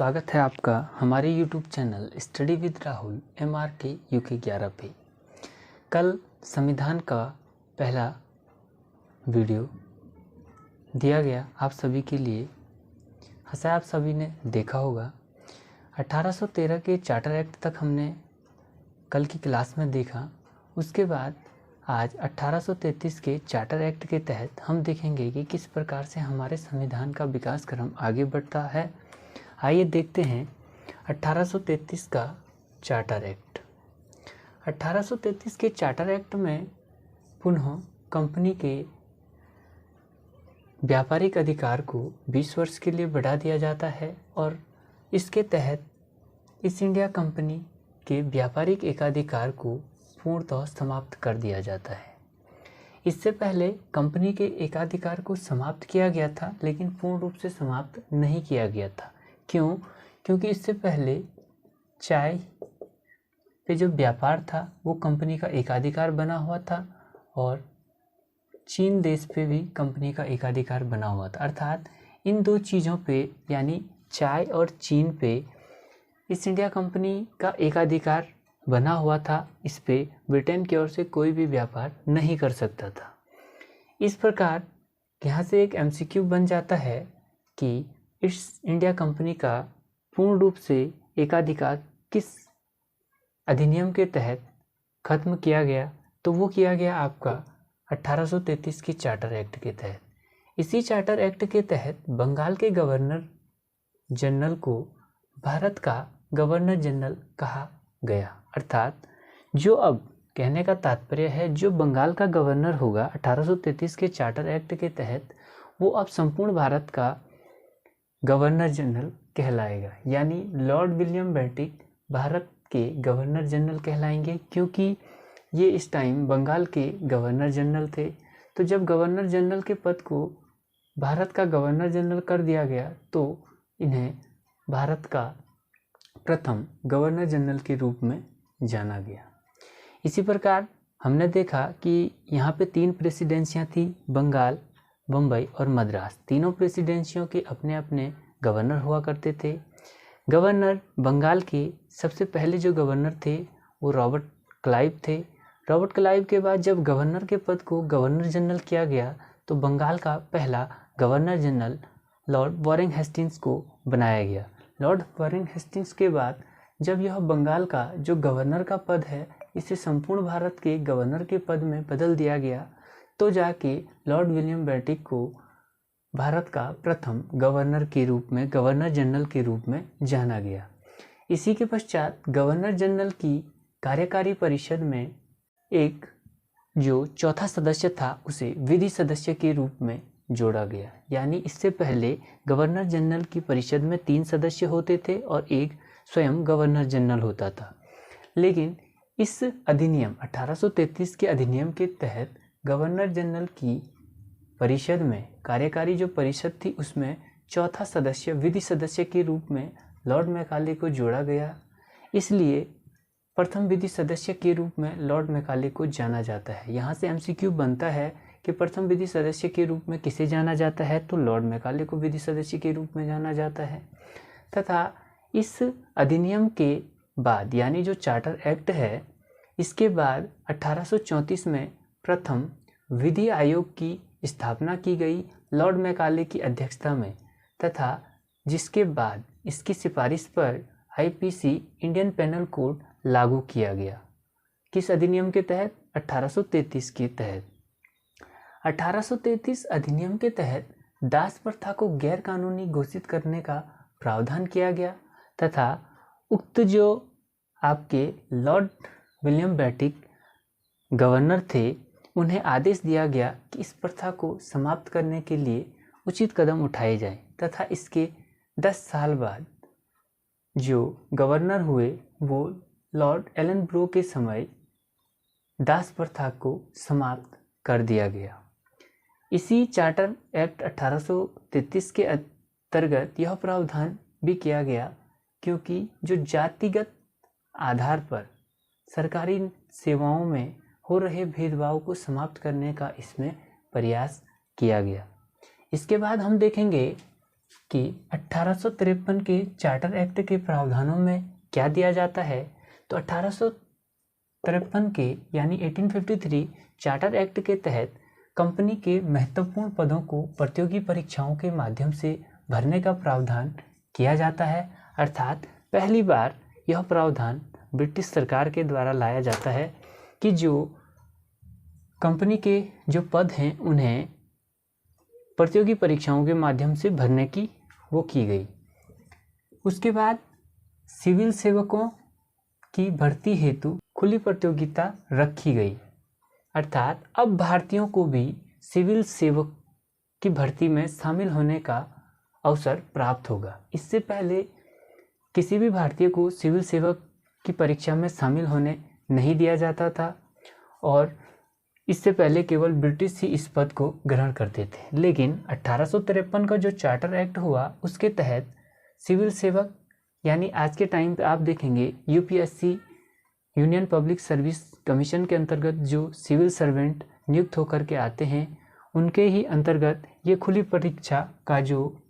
स्वागत है आपका हमारे YouTube channel study with Rahul MRK UK 11 पे। कल संविधान का पहला वीडियो दिया गया आप सभी के लिए। ऐसा आप सभी ने देखा होगा। 1813 के चार्टर एक्ट तक हमने कल की क्लास में देखा। उसके बाद आज 1833 के चार्टर एक्ट के तहत हम देखेंगे कि किस प्रकार से हमारे संविधान का विकास क्रम आगे बढ़ता है। आइए देखते हैं 1833 का चार्टर एक्ट। 1833 के चार्टर एक्ट में पुनः कंपनी के व्यापारिक अधिकार को 20 वर्ष के लिए बढ़ा दिया जाता है और इसके तहत ईस्ट इंडिया कंपनी के व्यापारिक एकाधिकार को पूर्णतः समाप्त कर दिया जाता है। इससे पहले कंपनी के एकाधिकार को समाप्त किया गया था, लेकिन पूर्ण रूप से समाप्त नहीं किया गया था। क्यों? क्योंकि इससे पहले चाय पे जो व्यापार था वो कंपनी का एकाधिकार बना हुआ था और चीन देश पे भी कंपनी का एकाधिकार बना हुआ था। अर्थात इन दो चीज़ों पे यानी चाय और चीन पे ईस्ट इंडिया कंपनी का एकाधिकार बना हुआ था। इस पे ब्रिटेन की ओर से कोई भी व्यापार नहीं कर सकता था। इस प्रकार यहाँ से एक MCQ बन जाता है कि ईस्ट इंडिया कंपनी का पूर्ण रूप से एकाधिकार किस अधिनियम के तहत खत्म किया गया, तो वो किया गया आपका 1833 के चार्टर एक्ट के तहत। इसी चार्टर एक्ट के तहत बंगाल के गवर्नर जनरल को भारत का गवर्नर जनरल कहा गया। अर्थात जो अब कहने का तात्पर्य है, जो बंगाल का गवर्नर होगा 1833 के चार्टर एक्ट के तहत, वो अब संपूर्ण भारत का गवर्नर जनरल कहलाएगा। यानी लॉर्ड विलियम बेंटिक भारत के गवर्नर जनरल कहलाएंगे, क्योंकि ये इस टाइम बंगाल के गवर्नर जनरल थे। तो जब गवर्नर जनरल के पद को भारत का गवर्नर जनरल कर दिया गया, तो इन्हें भारत का प्रथम गवर्नर जनरल के रूप में जाना गया। इसी प्रकार हमने देखा कि यहाँ पे 3 प्रेसिडेंसियाँ थी, बंगाल, बम्बई और मद्रास। तीनों प्रेसिडेंसियों के अपने अपने गवर्नर हुआ करते थे। गवर्नर बंगाल के सबसे पहले जो गवर्नर थे वो रॉबर्ट क्लाइव थे। रॉबर्ट क्लाइव के बाद जब गवर्नर के पद को गवर्नर जनरल किया गया, तो बंगाल का पहला governor general Lord Warren Hastings को बनाया गया। लॉर्ड वॉरेन हेस्टिंग्स के बाद जब यह बंगाल का जो गवर्नर का पद है, इसे संपूर्ण भारत के गवर्नर के पद में बदल दिया गया, तो जाके लॉर्ड विलियम बेंटिक को भारत का प्रथम गवर्नर के रूप में, गवर्नर जनरल के रूप में जाना गया। इसी के पश्चात गवर्नर जनरल की कार्यकारी परिषद में एक जो चौथा सदस्य था उसे विधि सदस्य के रूप में जोड़ा गया। यानी इससे पहले गवर्नर जनरल की परिषद में 3 सदस्य होते थे और एक स्वयं गवर्नर जनरल होता था। लेकिन इस अधिनियम 1833 के अधिनियम के तहत गवर्नर जनरल की परिषद में, कार्यकारी जो परिषद थी, उसमें चौथा सदस्य विधि सदस्य के रूप में लॉर्ड मैकाले को जोड़ा गया। इसलिए प्रथम विधि सदस्य के रूप में लॉर्ड मैकाले को जाना जाता है। यहाँ से MCQ बनता है कि प्रथम विधि सदस्य के रूप में किसे जाना जाता है, तो लॉर्ड मैकाले को विधि सदस्य के रूप में जाना जाता है। तथा इस अधिनियम के बाद यानी जो चार्टर एक्ट है, इसके बाद 1834 में प्रथम विधि आयोग की स्थापना की गई लॉर्ड मैकाले की अध्यक्षता में, तथा जिसके बाद इसकी सिफारिश पर IPC इंडियन पेनल कोड लागू किया गया। किस अधिनियम के तहत? 1833 के तहत। 1833 अधिनियम के तहत दास प्रथा को गैर कानूनी घोषित करने का प्रावधान किया गया, तथा उक्त जो आपके लॉर्ड विलियम बेंटिक गवर्नर थे, उन्हें आदेश दिया गया कि इस प्रथा को समाप्त करने के लिए उचित कदम उठाए जाएं। तथा इसके 10 साल बाद जो गवर्नर हुए वो लॉर्ड एलन ब्रो के समय दास प्रथा को समाप्त कर दिया गया। इसी चार्टर एक्ट 1833 के अंतर्गत यह प्रावधान भी किया गया, क्योंकि जो जातिगत आधार पर सरकारी सेवाओं में हो रहे भेदभाव को समाप्त करने का इसमें प्रयास किया गया। इसके बाद हम देखेंगे कि 1853 के चार्टर एक्ट के प्रावधानों में क्या दिया जाता है। तो 1853 के यानी 1853 चार्टर एक्ट के तहत कंपनी के महत्वपूर्ण पदों को प्रतियोगी परीक्षाओं के माध्यम से भरने का प्रावधान किया जाता है। अर्थात पहली बार यह प्रावधान ब्रिटिश सरकार के द्वारा लाया जाता है कि जो कंपनी के जो पद हैं उन्हें प्रतियोगी परीक्षाओं के माध्यम से भरने की वो की गई। उसके बाद सिविल सेवकों की भर्ती हेतु खुली प्रतियोगिता रखी गई। अर्थात अब भारतीयों को भी सिविल सेवक की भर्ती में शामिल होने का अवसर प्राप्त होगा। इससे पहले किसी भी भारतीय को सिविल सेवक की परीक्षा में शामिल होने नहीं दिया जाता था और इससे पहले केवल ब्रिटिश ही इस पद को ग्रहण करते थे। लेकिन 1853 का जो चार्टर एक्ट हुआ उसके तहत सिविल सेवक यानी आज के टाइम पे आप देखेंगे UPSC union public service commission के अंतर्गत जो सिविल सर्वेंट नियुक्त होकर के आते हैं उनके ही अंतर्गत ये खुली परीक्षा का जो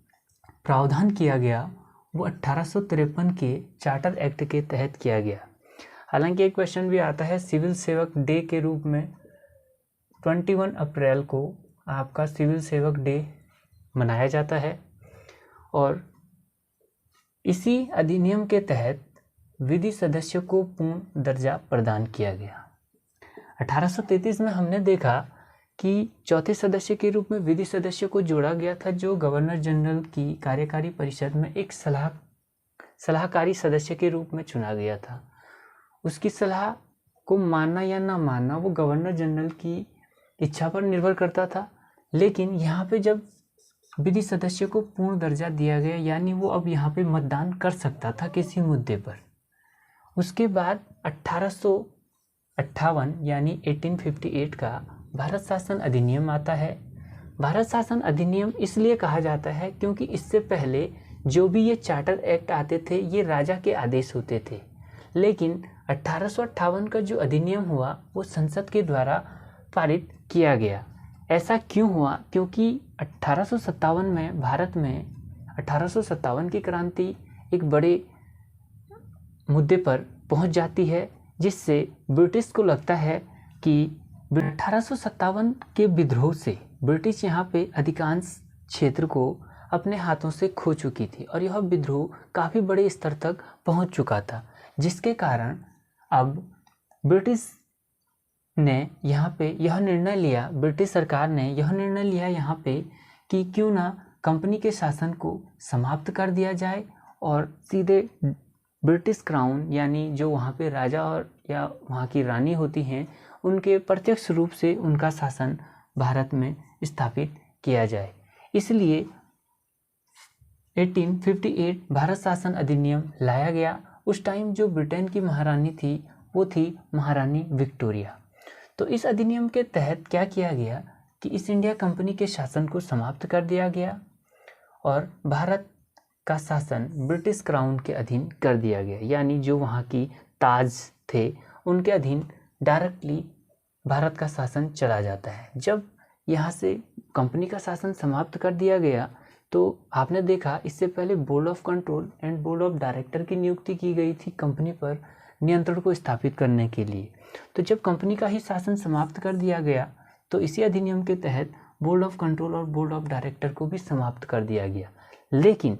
प्रावधान किया गया वो 1853 के चार्टर एक्ट के तहत किया गया। हालांकि एक क्वेश्चन भी आता है सिविल सेवक डे के रूप में 21 अप्रैल को आपका सिविल सेवक डे मनाया जाता है और इसी अधिनियम के तहत विधि सदस्य को पूर्ण दर्जा प्रदान किया गया। 1833 में हमने देखा कि चौथे सदस्य के रूप में विधि सदस्य को जोड़ा गया था जो गवर्नर जनरल की कार्यकारी परिषद में एक सलाहकारी सदस्य के रूप में चुना गया था। उसकी सलाह को मानना या ना मानना वो गवर्नर जनरल की इच्छा पर निर्भर करता था। लेकिन यहाँ पे जब विधि सदस्य को पूर्ण दर्जा दिया गया यानी वो अब यहाँ पे मतदान कर सकता था किसी मुद्दे पर। उसके बाद 1858 यानी 1858 का भारत शासन अधिनियम आता है। भारत शासन अधिनियम इसलिए कहा जाता है क्योंकि इससे पहले जो भी ये चार्टर एक्ट आते थे ये राजा के आदेश होते थे। लेकिन 1858 का जो अधिनियम हुआ वो संसद के द्वारा पारित किया गया। ऐसा क्यों हुआ? क्योंकि 1857 में भारत में 1857 की क्रांति एक बड़े मुद्दे पर पहुंच जाती है जिससे ब्रिटिश को लगता है कि 1857 के विद्रोह से ब्रिटिश यहाँ पे अधिकांश क्षेत्र को अपने हाथों से खो चुकी थी और यह विद्रोह काफ़ी बड़े स्तर तक पहुंच चुका था, जिसके कारण अब ब्रिटिश ने यहाँ पे यह निर्णय लिया, ब्रिटिश सरकार ने यह निर्णय लिया यहाँ पे कि क्यों ना कंपनी के शासन को समाप्त कर दिया जाए और सीधे ब्रिटिश क्राउन यानी जो वहाँ पे राजा और या वहाँ की रानी होती हैं उनके प्रत्यक्ष रूप से उनका शासन भारत में स्थापित किया जाए। इसलिए 1858 भारत शासन अधिनियम लाया गया। उस टाइम जो ब्रिटेन की महारानी थी वो थी महारानी विक्टोरिया। तो इस अधिनियम के तहत क्या किया गया कि ईस्ट इंडिया कंपनी के शासन को समाप्त कर दिया गया और भारत का शासन ब्रिटिश क्राउन के अधीन कर दिया गया, यानी जो वहाँ की ताज थे उनके अधीन डायरेक्टली भारत का शासन चला जाता है। जब यहाँ से कंपनी का शासन समाप्त कर दिया गया तो आपने देखा इससे पहले board of control and board of director की नियुक्ति की गई थी कंपनी पर नियंत्रण को स्थापित करने के लिए। तो जब कंपनी का ही शासन समाप्त कर दिया गया तो इसी अधिनियम के तहत बोर्ड ऑफ कंट्रोल और बोर्ड ऑफ डायरेक्टर को भी समाप्त कर दिया गया। लेकिन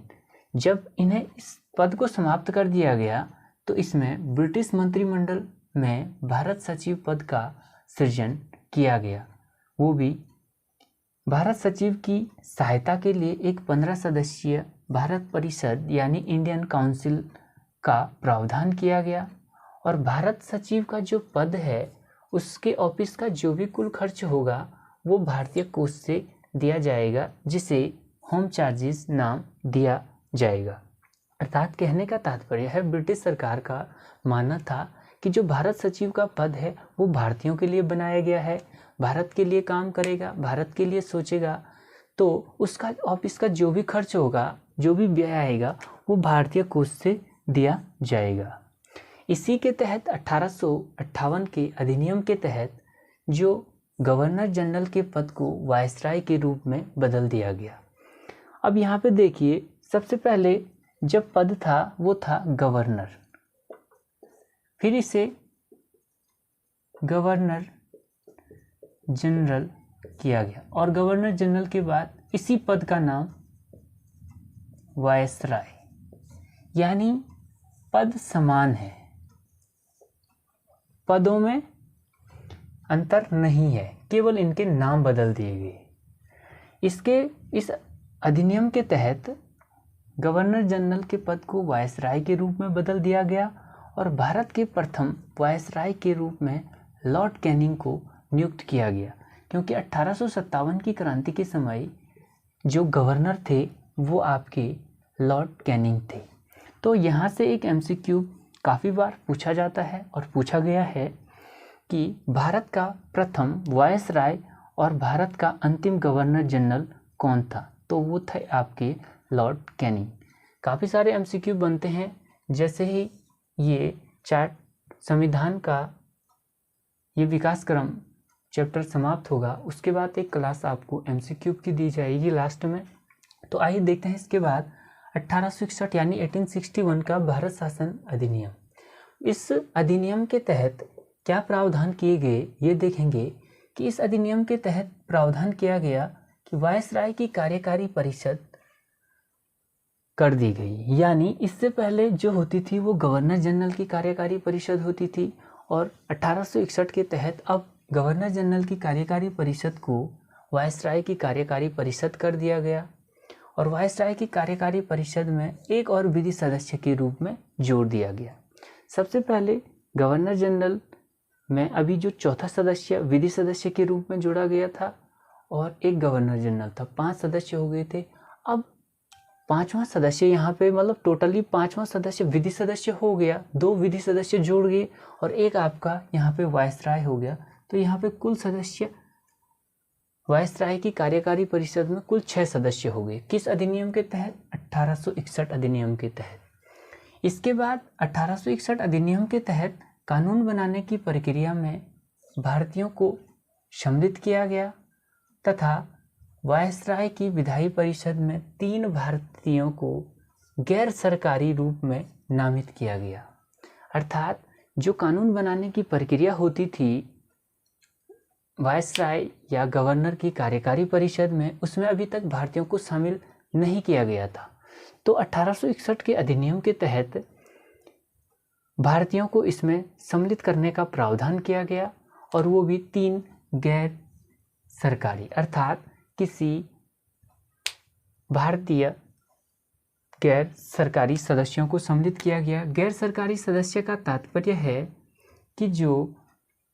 जब इन्हें इस पद को समाप्त कर दिया गया तो इसमें ब्रिटिश मंत्रिमंडल में भारत सचिव पद का सृजन किया गया। वो भी भारत सचिव की सहायता के लिए एक 15 सदस्यीय भारत परिषद यानी इंडियन काउंसिल का प्रावधान किया गया और भारत सचिव का जो पद है उसके ऑफिस का जो भी कुल खर्च होगा वो भारतीय कोष से दिया जाएगा, जिसे होम चार्जेस नाम दिया जाएगा। अर्थात कहने का तात्पर्य है ब्रिटिश सरकार का मानना था कि जो भारत सचिव का पद है वो भारतीयों के लिए बनाया गया है, भारत के लिए काम करेगा, भारत के लिए सोचेगा, तो उसका ऑफिस का जो भी खर्च होगा, जो भी व्यय आएगा वो भारतीय कोष से दिया जाएगा। इसी के तहत 1858 के अधिनियम के तहत जो गवर्नर जनरल के पद को वायसराय के रूप में बदल दिया गया। अब यहाँ पे देखिए, सबसे पहले जब पद था वो था गवर्नर, फिर इसे गवर्नर जनरल किया गया और गवर्नर जनरल के बाद इसी पद का नाम वायसराय, यानी पद समान है, पदों में अंतर नहीं है, केवल इनके नाम बदल दिए गए। इस अधिनियम के तहत गवर्नर जनरल के पद को वायसराय के रूप में बदल दिया गया और भारत के प्रथम वायसराय के रूप में लॉर्ड कैनिंग को नियुक्त किया गया, क्योंकि 1857 की क्रांति के समय जो गवर्नर थे वो आपके लॉर्ड कैनिंग थे। तो यहाँ से एक MCQ काफ़ी बार पूछा जाता है और पूछा गया है कि भारत का प्रथम वायसराय और भारत का अंतिम गवर्नर जनरल कौन था, तो वो थे आपके लॉर्ड कैनिंग। काफ़ी सारे MCQ बनते हैं, जैसे ही ये संविधान का ये विकास क्रम चैप्टर समाप्त होगा उसके बाद एक क्लास आपको MCQ की दी जाएगी लास्ट में। तो आइए देखते हैं इसके बाद 1861 यानी 1861 का भारत शासन अधिनियम। इस अधिनियम के तहत क्या प्रावधान किए गए ये देखेंगे कि इस अधिनियम के तहत प्रावधान किया गया कि वायसराय की कार्यकारी परिषद कर दी गई, यानी इससे पहले जो होती थी वो गवर्नर जनरल की कार्यकारी परिषद होती थी और 1861 के तहत अब गवर्नर जनरल की कार्यकारी परिषद को वायसराय की कार्यकारी परिषद कर दिया गया और वायसराय की कार्यकारी परिषद में एक और विधि सदस्य के रूप में जोड़ दिया गया। सबसे पहले गवर्नर जनरल में अभी जो चौथा सदस्य विधि सदस्य के रूप में जोड़ा गया था और एक गवर्नर जनरल था, 5 सदस्य हो गए थे। अब 5वां सदस्य यहाँ पे मतलब टोटली 5वां सदस्य विधि सदस्य हो गया, 2 विधि सदस्य जोड़ गए और एक आपका यहाँ पे वायसराय हो गया। तो यहाँ पे कुल सदस्य वायसराय की कार्यकारी परिषद में कुल 6 सदस्य हो गए। किस अधिनियम के तहत? 1861 अधिनियम के तहत। इसके बाद 1861 अधिनियम के तहत कानून बनाने की प्रक्रिया में भारतीयों को सम्मिलित किया गया तथा वायसराय की विधायी परिषद में 3 भारतीयों को गैर सरकारी रूप में नामित किया गया। अर्थात जो कानून बनाने की प्रक्रिया होती थी वायसराय या गवर्नर की कार्यकारी परिषद में, उसमें अभी तक भारतीयों को शामिल नहीं किया गया था। तो 1861 के अधिनियम के तहत भारतीयों को इसमें सम्मिलित करने का प्रावधान किया गया और वो भी 3 गैर सरकारी अर्थात किसी भारतीय गैर सरकारी सदस्यों को सम्मिलित किया गया। गैर सरकारी सदस्य का तात्पर्य है कि जो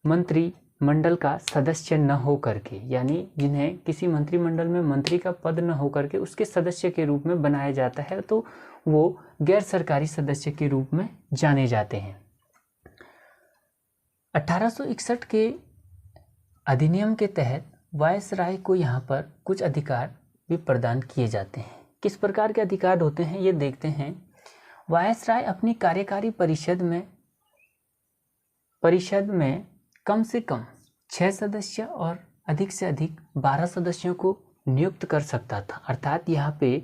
मंत्रिमंडल का सदस्य न हो करके, यानी जिन्हें किसी मंत्रिमंडल में मंत्री का पद न हो करके उसके सदस्य के रूप में बनाया जाता है, तो वो गैर सरकारी सदस्य के रूप में जाने जाते हैं। 1861 के अधिनियम के तहत वायसराय को यहाँ पर कुछ अधिकार भी प्रदान किए जाते हैं। किस प्रकार के अधिकार होते हैं ये देखते हैं। वायसराय अपनी कार्यकारी परिषद में कम से कम 6 सदस्य और अधिक से अधिक 12 सदस्यों को नियुक्त कर सकता था। अर्थात यहाँ पे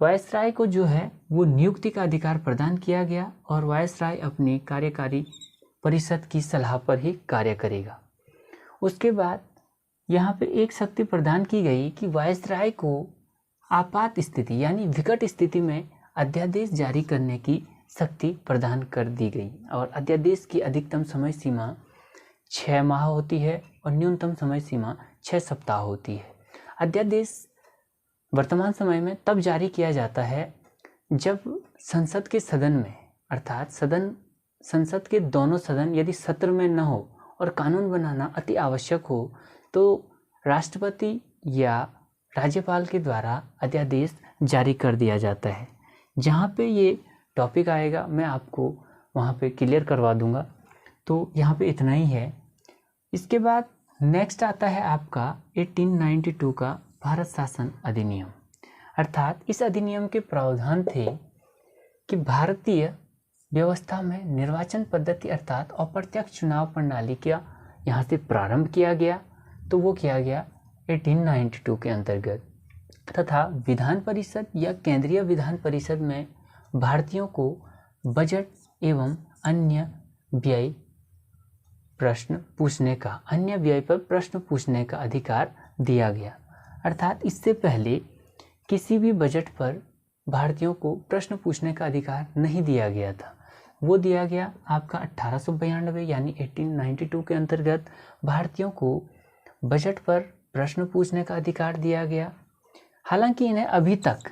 वायसराय को जो है वो नियुक्ति का अधिकार प्रदान किया गया और वायसराय अपनी कार्यकारी परिषद की सलाह पर ही कार्य करेगा। उसके बाद यहाँ पे एक शक्ति प्रदान की गई कि वायसराय को आपात स्थिति यानी विकट स्थिति में अध्यादेश जारी करने की शक्ति प्रदान कर दी गई और अध्यादेश की अधिकतम समय सीमा 6 माह होती है और न्यूनतम समय सीमा 6 सप्ताह होती है। अध्यादेश वर्तमान समय में तब जारी किया जाता है जब संसद के सदन में अर्थात संसद के दोनों सदन यदि सत्र में न हो और कानून बनाना अति आवश्यक हो तो राष्ट्रपति या राज्यपाल के द्वारा अध्यादेश जारी कर दिया जाता है। जहाँ पे ये टॉपिक आएगा मैं आपको वहाँ पे क्लियर करवा दूँगा। तो यहाँ पे इतना ही है। इसके बाद नेक्स्ट आता है आपका 1892 का भारत शासन अधिनियम। अर्थात इस अधिनियम के प्रावधान थे कि भारतीय व्यवस्था में निर्वाचन पद्धति अर्थात अप्रत्यक्ष चुनाव प्रणाली का यहाँ से प्रारंभ किया गया। तो वो किया गया 1892 के अंतर्गत। तथा विधान परिषद या केंद्रीय विधान परिषद में भारतीयों को बजट एवं अन्य व्यय पर प्रश्न पूछने का अधिकार दिया गया। अर्थात इससे पहले किसी भी बजट पर भारतीयों को प्रश्न पूछने का अधिकार नहीं दिया गया था। वो दिया गया आपका 1892 यानी 1892 के अंतर्गत भारतीयों को बजट पर प्रश्न पूछने का अधिकार दिया गया। हालांकि इन्हें अभी तक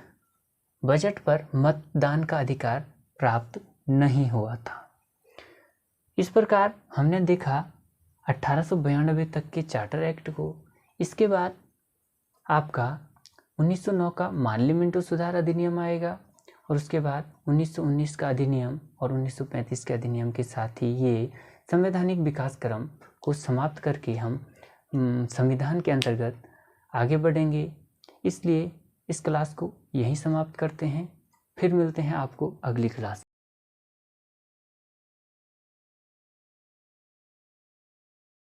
बजट पर मतदान का अधिकार प्राप्त नहीं हुआ था। इस प्रकार हमने देखा 1892 तक के चार्टर एक्ट को। इसके बाद आपका 1909 का मानली मिंटो सुधार अधिनियम आएगा और उसके बाद 1919 का अधिनियम और 1935 के अधिनियम के साथ ही ये संवैधानिक विकास क्रम को समाप्त करके हम संविधान के अंतर्गत आगे बढ़ेंगे। इसलिए इस क्लास को यहीं समाप्त करते हैं। फिर मिलते हैं आपको अगली क्लास में।